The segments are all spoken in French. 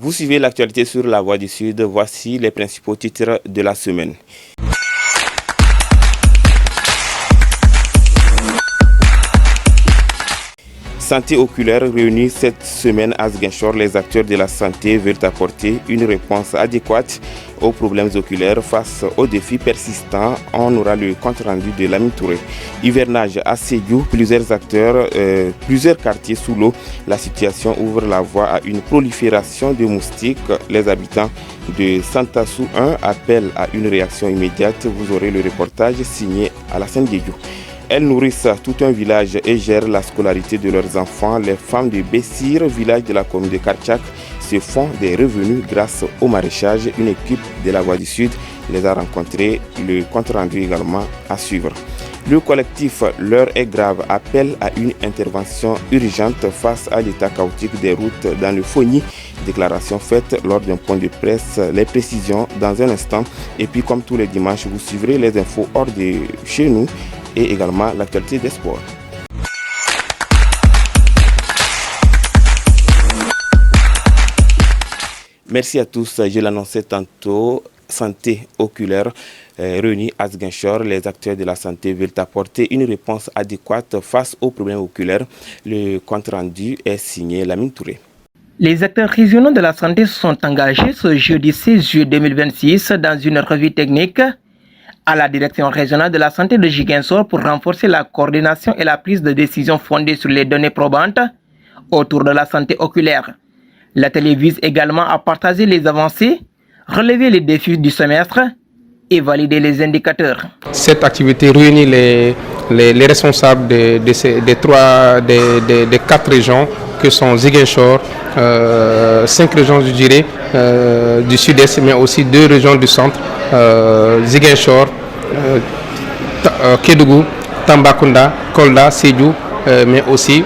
Vous suivez l'actualité sur La Voix du Sud. Voici les principaux titres de la semaine. Santé oculaire réunie cette semaine à Ziguinchor, les acteurs de la santé veulent apporter une réponse adéquate aux problèmes oculaires face aux défis persistants. On aura le compte rendu de Lamine Touré. Hivernage à Sédiou, plusieurs quartiers sous l'eau. La situation ouvre la voie à une prolifération de moustiques. Les habitants de Santassou 1 appellent à une réaction immédiate. Vous aurez le reportage signé Alassane Diédiou. Elles nourrissent tout un village et gèrent la scolarité de leurs enfants. Les femmes de Bessir, village de la commune de Kartchak, se font des revenus grâce au maraîchage. Une équipe de la Voix du Sud les a rencontrés. Le compte rendu également à suivre. Le collectif L'heure est grave appelle à une intervention urgente face à l'état chaotique des routes dans le Fogny. Déclaration faite lors d'un point de presse. Les précisions dans un instant. Et puis comme tous les dimanches, vous suivrez les infos hors de chez nous et également l'actualité des sports. Merci à tous. Je l'annonçais tantôt, santé oculaire réunie à Ziguinchor. Les acteurs de la santé veulent apporter une réponse adéquate face aux problèmes oculaires. Le compte rendu est signé Lamine Touré. Les acteurs régionaux de la santé se sont engagés ce jeudi 6 juillet 2026 dans une revue technique à la direction régionale de la santé de Ziguinchor pour renforcer la coordination et la prise de décision fondée sur les données probantes autour de la santé oculaire. L'atelier vise également à partager les avancées, relever les défis du semestre et valider les indicateurs. Cette activité réunit les responsables des 4 régions que sont Ziguinchor, 5 régions je dirais, du sud-est, mais aussi 2 régions du centre, Ziguinchor, Kédougou, Tambacounda, Kolda, Sédiou, mais aussi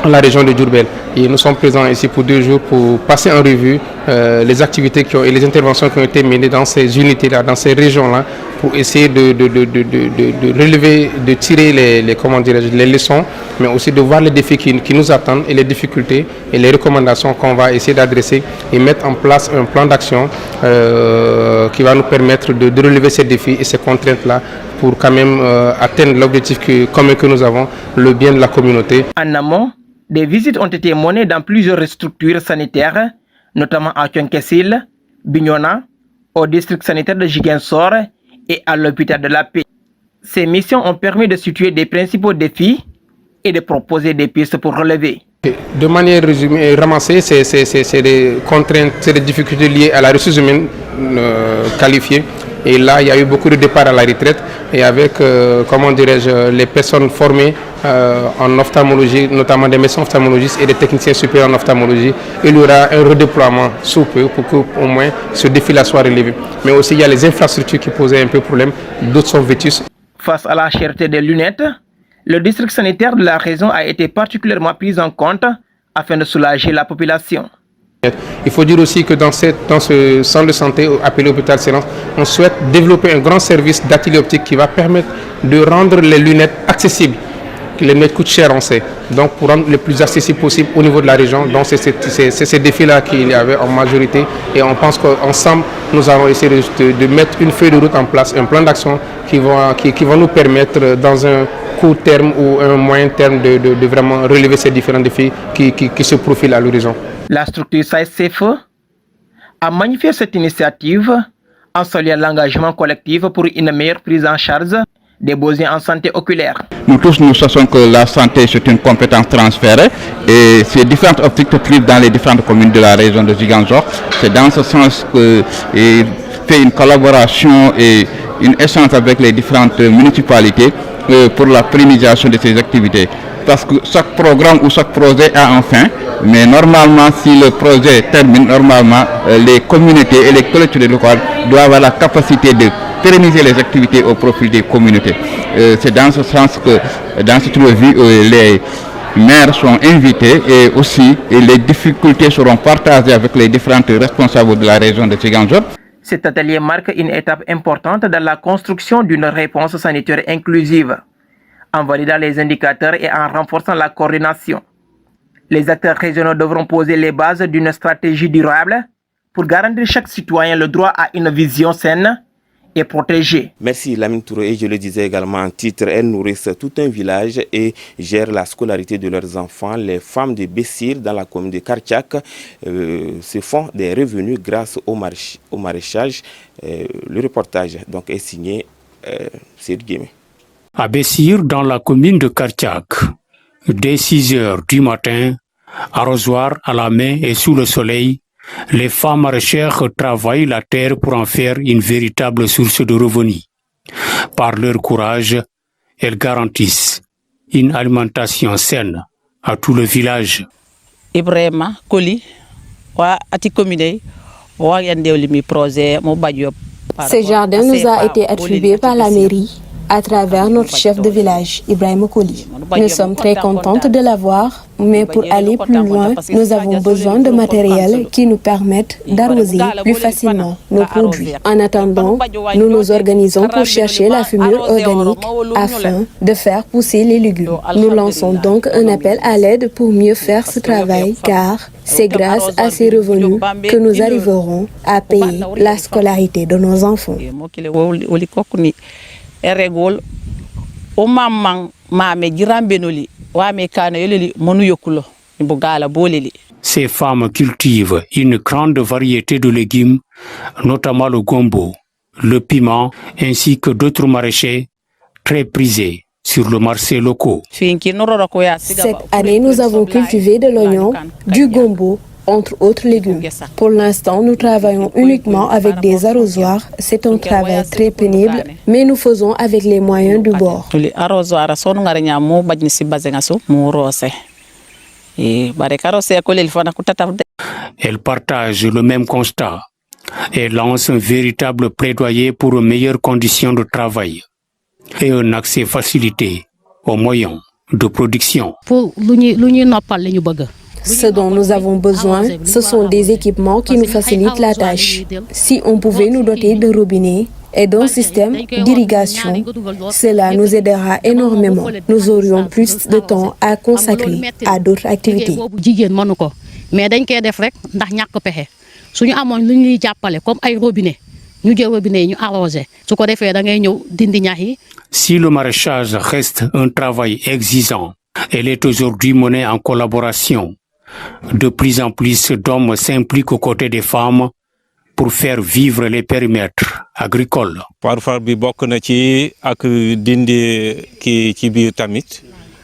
la région de Diourbel. Et nous sommes présents ici pour 2 jours pour passer en revue les activités et les interventions qui ont été menées dans ces unités-là, dans ces régions-là, pour essayer de relever, de tirer les leçons, mais aussi de voir les défis qui nous attendent et les difficultés et les recommandations qu'on va essayer d'adresser et mettre en place un plan d'action qui va nous permettre de relever ces défis et ces contraintes-là pour quand même atteindre l'objectif commun que nous avons, le bien de la communauté. En amont, des visites ont été menées dans plusieurs structures sanitaires, notamment à Tchonkessil, Bignona, au district sanitaire de Ziguinchor et à l'hôpital de la Paix. Ces missions ont permis de situer des principaux défis et de proposer des pistes pour relever. De manière résumée et ramassée, c'est des contraintes, c'est des difficultés liées à la ressource humaine qualifiée. Et là, il y a eu beaucoup de départs à la retraite et avec, les personnes formées en ophtalmologie, notamment des médecins ophtalmologistes et des techniciens supérieurs en ophtalmologie, il y aura un redéploiement sous peu pour qu'au moins ce défi-là soit relevé. Mais aussi, il y a les infrastructures qui posaient un peu problème, d'autres sont vétustes. Face à la cherté des lunettes, le district sanitaire de la région a été particulièrement pris en compte afin de soulager la population. Il faut dire aussi que dans ce centre de santé appelé Hôpital Célance, on souhaite développer un grand service d'atelier optique qui va permettre de rendre les lunettes accessibles. Les lunettes coûtent cher, on sait. Donc pour rendre le plus accessible possible au niveau de la région, donc c'est ces défis-là qu'il y avait en majorité. Et on pense qu'ensemble, nous allons essayer de mettre une feuille de route en place, un plan d'action qui va nous permettre dans un court terme ou un moyen terme de vraiment relever ces différents défis qui se profilent à l'horizon. La structure SAICF a magnifié cette initiative en saluant l'engagement collectif pour une meilleure prise en charge des besoins en santé oculaire. Nous tous, nous sachons que la santé, c'est une compétence transférée et ces différentes optiques se trouvent dans les différentes communes de la région de Ziguinchor. C'est dans ce sens que fait une collaboration et une échange avec les différentes municipalités pour la pérennisation de ces activités. Parce que chaque programme ou chaque projet a un fin, mais normalement, si le projet termine, normalement, les communautés et les collectivités locales doivent avoir la capacité de pérenniser les activités au profit des communautés. C'est dans ce sens que dans cette revue, les maires sont invités et aussi les difficultés seront partagées avec les différentes responsables de la région de Ziguinchor. Cet atelier marque une étape importante dans la construction d'une réponse sanitaire inclusive, en validant les indicateurs et en renforçant la coordination. Les acteurs régionaux devront poser les bases d'une stratégie durable pour garantir chaque citoyen le droit à une vision saine et protégée. Merci Lamine Touré. Et je le disais également en titre, elles nourrissent tout un village et gèrent la scolarité de leurs enfants. Les femmes de Bessir dans la commune de Kartchak se font des revenus grâce au maraîchage. Le reportage donc, est signé Cédric Guémé. À Bessir, dans la commune de Kartchak, dès 6 heures du matin, arrosoir à la main et sous le soleil, les femmes maraîchères travaillent la terre pour en faire une véritable source de revenus. Par leur courage, elles garantissent une alimentation saine à tout le village. Ibrahima Koli, ati commune, projet mo Badiop. Ce jardin nous a été attribué par la mairie à travers notre chef de village, Ibrahima Koli. Nous sommes très contentes de l'avoir, mais pour aller plus loin, nous avons besoin de matériel qui nous permettent d'arroser plus facilement nos produits. En attendant, nous nous organisons pour chercher la fumure organique afin de faire pousser les légumes. Nous lançons donc un appel à l'aide pour mieux faire ce travail, car c'est grâce à ces revenus que nous arriverons à payer la scolarité de nos enfants. Ces femmes cultivent une grande variété de légumes, notamment le gombo, le piment, ainsi que d'autres maraîchers très prisés sur le marché local. Cette année, nous avons cultivé de l'oignon, du gombo, entre autres légumes. Pour l'instant, nous travaillons uniquement avec des arrosoirs. C'est un travail très pénible, mais nous faisons avec les moyens du bord. Elle partage le même constat et lance un véritable plaidoyer pour une meilleure condition de travail et un accès facilité aux moyens de production. Ce dont nous avons besoin, ce sont des équipements qui nous facilitent la tâche. Si on pouvait nous doter de robinets et d'un système d'irrigation, cela nous aidera énormément. Nous aurions plus de temps à consacrer à d'autres activités. Si le maraîchage reste un travail exigeant, elle est aujourd'hui menée en collaboration. De plus en plus d'hommes s'impliquent aux côtés des femmes pour faire vivre les périmètres agricoles.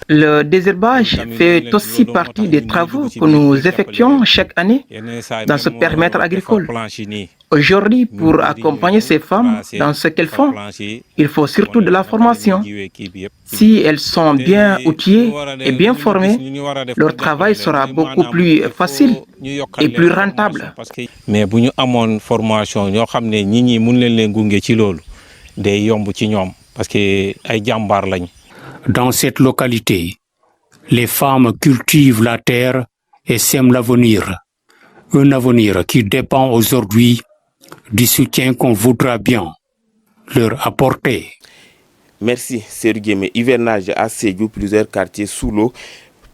Le désherbage fait aussi partie des travaux que nous effectuons chaque année dans ce périmètre agricole. Aujourd'hui, pour accompagner ces femmes dans ce qu'elles font, il faut surtout de la formation. Si elles sont bien outillées et bien formées, leur travail sera beaucoup plus facile et plus rentable. Mais si nous avons une formation, nous savons que nous parce que dans cette localité, les femmes cultivent la terre et sèment l'avenir. Un avenir qui dépend aujourd'hui du soutien qu'on voudra bien leur apporter. Merci Sergué. Mais hivernage à Sédhiou, plusieurs quartiers sous l'eau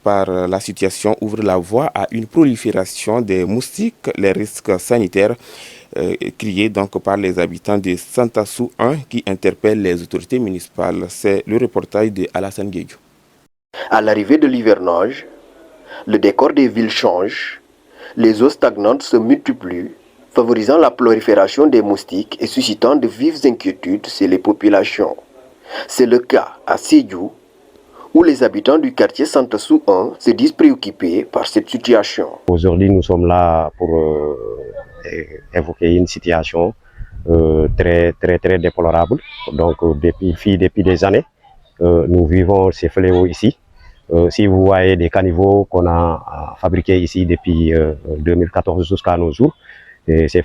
par la situation ouvrent la voie à une prolifération des moustiques. Les risques sanitaires criés donc par les habitants de Santassou 1 qui interpellent les autorités municipales. C'est le reportage de Alassane Guédiou. À l'arrivée de l'hivernage, le décor des villes change, les eaux stagnantes se multiplient, favorisant la prolifération des moustiques et suscitant de vives inquiétudes chez les populations. C'est le cas à Sédhiou, où les habitants du quartier Santassou 1 se disent préoccupés par cette situation. Aujourd'hui, nous sommes là pour évoquer une situation très déplorable. Donc, depuis des années, nous vivons ces fléaux ici. Si vous voyez des caniveaux qu'on a fabriqués ici depuis 2014 jusqu'à nos jours, et ces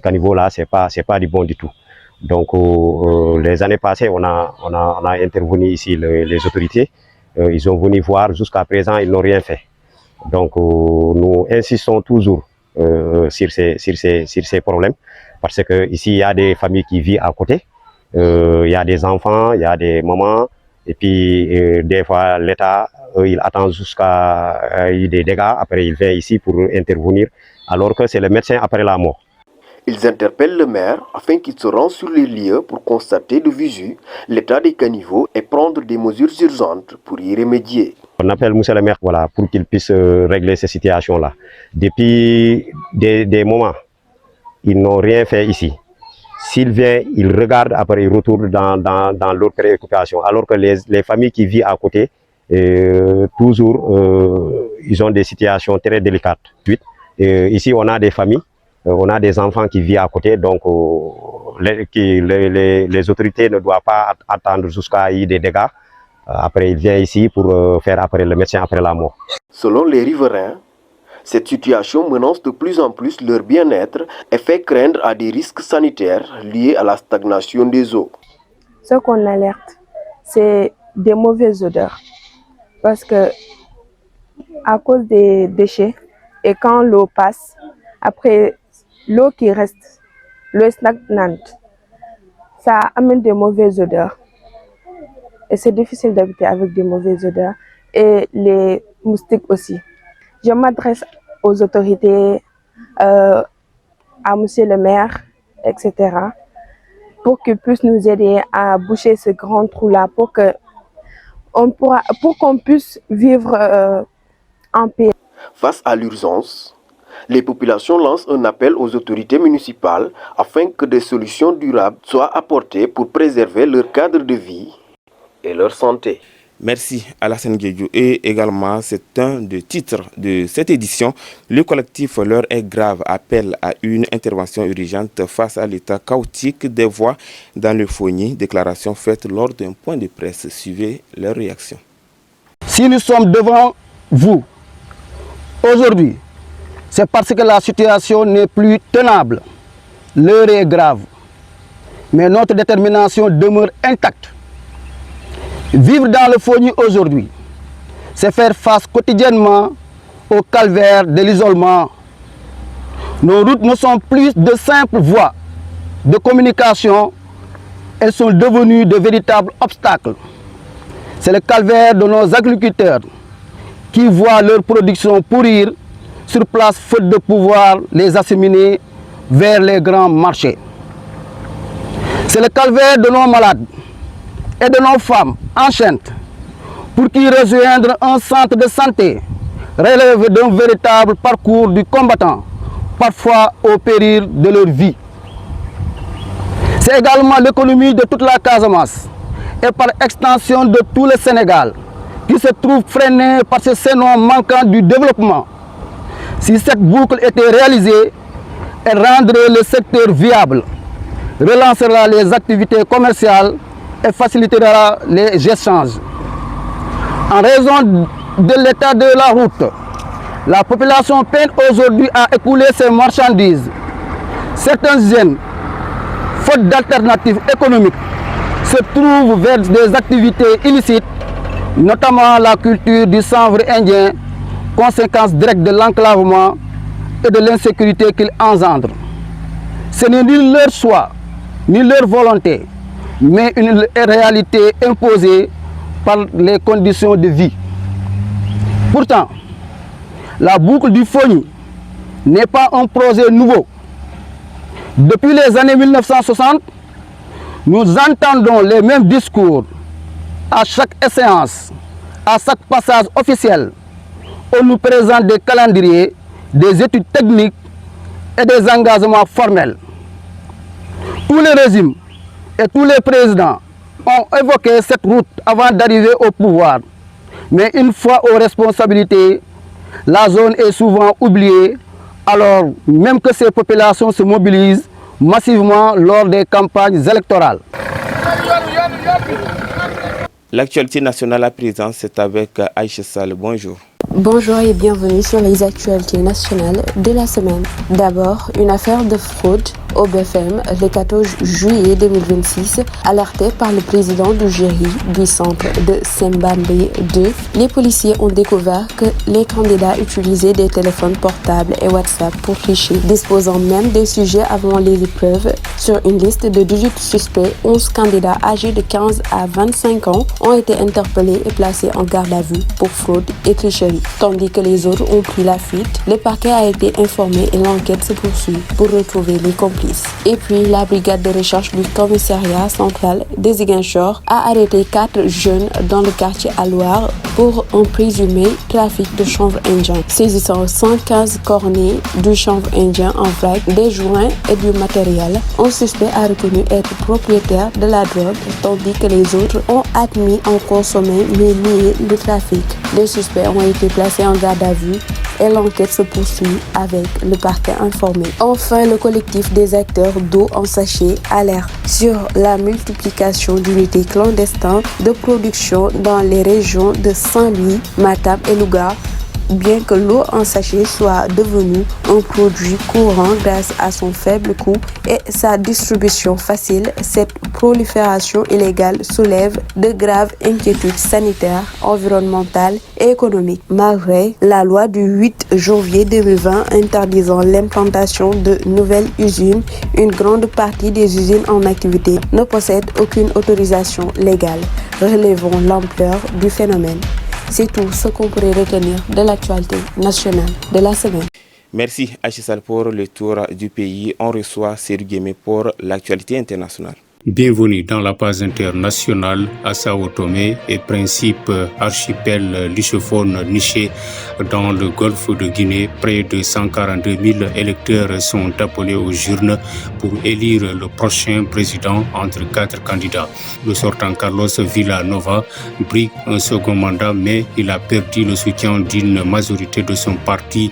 caniveaux-là, c'est pas du bon du tout. Donc, les années passées, on a intervenu ici les autorités. Ils ont venu voir, jusqu'à présent, ils n'ont rien fait. Donc, nous insistons toujours sur ces problèmes, parce que ici il y a des familles qui vivent à côté, il y a des enfants, il y a des mamans, Et puis, des fois, l'État, il attend jusqu'à y ait des dégâts. Après, il vient ici pour intervenir, alors que c'est le médecin après la mort. Ils interpellent le maire afin qu'il se rende sur les lieux pour constater de visu l'état des caniveaux et prendre des mesures urgentes pour y remédier. On appelle M. le maire pour qu'il puisse régler ces situations-là. Depuis des moments, ils n'ont rien fait ici. S'il vient, il regarde, après il retourne dans leur préoccupation. Alors que les familles qui vivent à côté, toujours, ils ont des situations très délicates. Ici, on a des familles, on a des enfants qui vivent à côté, donc les autorités ne doivent pas attendre jusqu'à y ait des dégâts. Après, il vient ici pour faire après le médecin après la mort. Selon les riverains, cette situation menace de plus en plus leur bien-être et fait craindre à des risques sanitaires liés à la stagnation des eaux. Ce qu'on alerte, c'est des mauvaises odeurs. Parce que à cause des déchets, et quand l'eau passe, après l'eau qui reste, l'eau est stagnante, ça amène des mauvaises odeurs. Et c'est difficile d'habiter avec des mauvaises odeurs. Et les moustiques aussi. Je m'adresse aux autorités, à monsieur le maire, etc., pour qu'ils puissent nous aider à boucher ce grand trou-là, pour qu'on puisse vivre en paix. Face à l'urgence, les populations lancent un appel aux autorités municipales afin que des solutions durables soient apportées pour préserver leur cadre de vie et leur santé. Merci Alassane Guédiou. Et également, c'est un des titres de cette édition. Le collectif L'heure est grave appelle à une intervention urgente face à l'état chaotique des voies dans le Fogny. Déclaration faite lors d'un point de presse. Suivez leur réaction. Si nous sommes devant vous aujourd'hui, c'est parce que la situation n'est plus tenable. L'heure est grave. Mais notre détermination demeure intacte. Vivre dans le Fogny aujourd'hui, c'est faire face quotidiennement au calvaire de l'isolement. Nos routes ne sont plus de simples voies de communication, elles sont devenues de véritables obstacles. C'est le calvaire de nos agriculteurs qui voient leur production pourrir sur place faute de pouvoir les acheminer vers les grands marchés. C'est le calvaire de nos malades et de nos femmes enceintes pour qui rejoindre un centre de santé relève d'un véritable parcours du combattant, parfois au péril de leur vie. C'est également l'économie de toute la Casamance et par extension de tout le Sénégal qui se trouve freinée par ce sénon manquant du développement. Si cette boucle était réalisée, elle rendrait le secteur viable, relancera les activités commerciales et facilitera les échanges. En raison de l'état de la route, la population peine aujourd'hui à écouler ses marchandises. Certains jeunes, faute d'alternatives économiques, se trouvent vers des activités illicites, notamment la culture du chanvre indien, conséquence directe de l'enclavement et de l'insécurité qu'il engendre. Ce n'est ni leur choix, ni leur volonté, mais une réalité imposée par les conditions de vie. Pourtant, la boucle du Fogny n'est pas un projet nouveau. Depuis les années 1960, nous entendons les mêmes discours à chaque séance, à chaque passage officiel. On nous présente des calendriers, des études techniques et des engagements formels. Tous les régimes et tous les présidents ont évoqué cette route avant d'arriver au pouvoir. Mais une fois aux responsabilités, la zone est souvent oubliée, alors même que ces populations se mobilisent massivement lors des campagnes électorales. L'actualité nationale à présent, c'est avec Aïcha Sall. Bonjour. Bonjour et bienvenue sur les actualités nationales de la semaine. D'abord, une affaire de fraude Au BFM, le 14 juillet 2026, alerté par le président du jury du centre de Sembambe 2, les policiers ont découvert que les candidats utilisaient des téléphones portables et WhatsApp pour tricher, disposant même des sujets avant les épreuves. Sur une liste de 18 suspects, 11 candidats âgés de 15 à 25 ans ont été interpellés et placés en garde à vue pour fraude et tricherie, tandis que les autres ont pris la fuite. Le parquet a été informé et l'enquête se poursuit pour retrouver les complices. Et puis, la brigade de recherche du commissariat central de Ziguinchor a arrêté 4 jeunes dans le quartier à Loire pour un présumé trafic de chanvre indien, saisissant 115 cornets du chanvre indien en vrac, des joints et du matériel. Un suspect a reconnu être propriétaire de la drogue, tandis que les autres ont admis en consommer mais nié le trafic. Les suspects ont été placés en garde à vue et l'enquête se poursuit avec le parquet informé. Enfin, le collectif des acteurs d'eau en sachet alerte sur la multiplication d'unités clandestines de production dans les régions de Saint-Louis, Matam et Louga. Bien que l'eau en sachet soit devenue un produit courant grâce à son faible coût et sa distribution facile, cette prolifération illégale soulève de graves inquiétudes sanitaires, environnementales et économiques. Malgré la loi du 8 janvier 2020 interdisant l'implantation de nouvelles usines, une grande partie des usines en activité ne possèdent aucune autorisation légale. Relevons l'ampleur du phénomène. C'est tout ce qu'on pourrait retenir de l'actualité nationale de la semaine. Merci Achissal pour le tour du pays. On reçoit Serge Guémé pour l'actualité internationale. Bienvenue dans la page internationale à Sao Tomé et Principe, archipel lusophone niché dans le golfe de Guinée. Près de 142 000 électeurs sont appelés aux urnes pour élire le prochain président entre 4 candidats. Le sortant Carlos Villanova brigue un second mandat, mais il a perdu le soutien d'une majorité de son parti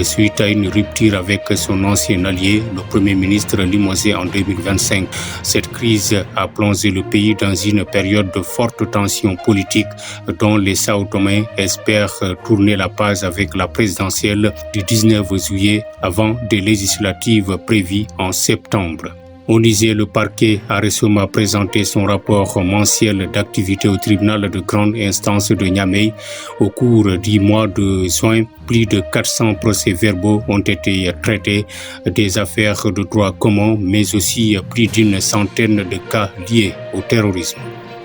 suite à une rupture avec son ancien allié, le Premier ministre limogé en 2025. Cette crise a plongé le pays dans une période de forte tension politique dont les Sao Toméens espèrent tourner la page avec la présidentielle du 19 juillet avant des législatives prévues en septembre. Au Niger, le parquet a récemment présenté son rapport mensuel d'activité au tribunal de grande instance de Niamey. Au cours du mois de juin, plus de 400 procès-verbaux ont été traités, des affaires de droit commun, mais aussi plus d'une centaine de cas liés au terrorisme.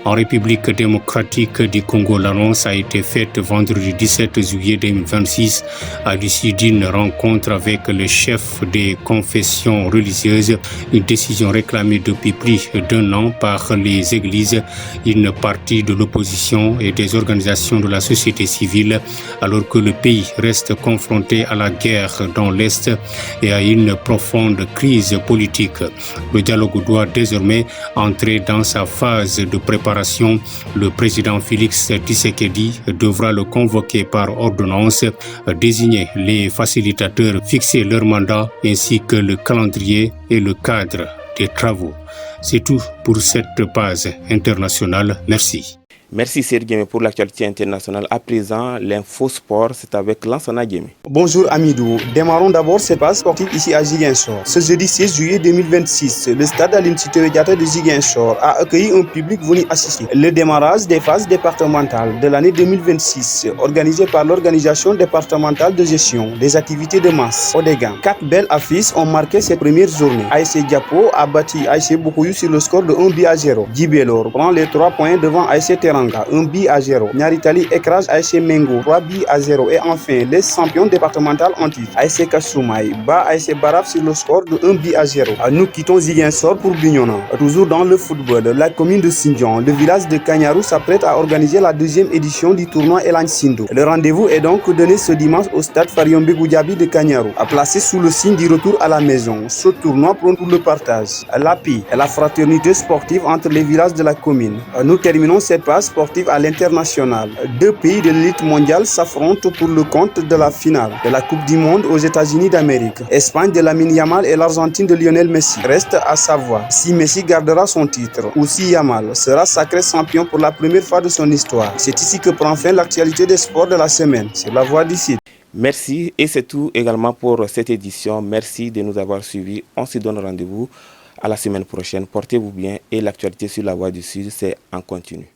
En République démocratique du Congo, l'annonce a été faite vendredi 17 juillet 2026 à l'issue d'une rencontre avec le chef des confessions religieuses, une décision réclamée depuis plus d'un an par les églises, une partie de l'opposition et des organisations de la société civile, alors que le pays reste confronté à la guerre dans l'Est et à une profonde crise politique. Le dialogue doit désormais entrer dans sa phase de préparation. Le président Félix Tshisekedi devra le convoquer par ordonnance, désigner les facilitateurs, fixer leur mandat ainsi que le calendrier et le cadre des travaux. C'est tout pour cette page internationale. Merci. Merci Serge Guémé pour l'actualité internationale. À présent, l'info sport, c'est avec Lansana Guémé. Bonjour Amidou. Démarrons d'abord cette phase sportive ici à Ziguinchor. Ce jeudi 16 juillet 2026, le stade Aline Sitoé Diatta de Ziguinchor a accueilli un public venu assister. Le démarrage des phases départementales de l'année 2026, organisé par l'organisation départementale de gestion des activités de masse, ODEGAM. 4 belles affiches ont marqué cette première journée. ASC Diapo a battu ASC Bokoyou sur le score de 1-0. Djibélor prend les 3 points devant ASC Teranga. 1-0. Nyaritali écrase ASC Mengo 3-0. Et enfin, les champions départementaux en titre, ASC Kasumai bat ASC Baraf sur le score de 1-0. Nous quittons Ziguinchor pour Bignona. Toujours dans le football, la commune de Sindian, le village de Kanyarou s'apprête à organiser la 2e édition du tournoi Elan Sindo. Le rendez-vous est donc donné ce dimanche au stade Fariombe Goudiaby de Kanyarou, à placer sous le signe du retour à la maison. Ce tournoi prône pour le partage, la paix et la fraternité sportive entre les villages de la commune. Nous terminons cette passe sportive à l'international. 2 pays de l'élite mondiale s'affrontent pour le compte de la finale de la Coupe du Monde aux États-Unis d'Amérique. Espagne de Lamine Yamal et l'Argentine de Lionel Messi. Reste à savoir si Messi gardera son titre ou si Yamal sera sacré champion pour la première fois de son histoire. C'est ici que prend fin l'actualité des sports de la semaine. C'est la voix d'ici. Merci et c'est tout également pour cette édition. Merci de nous avoir suivis. On se donne rendez-vous à la semaine prochaine. Portez-vous bien et l'actualité sur la Voix du Sud, c'est en continu.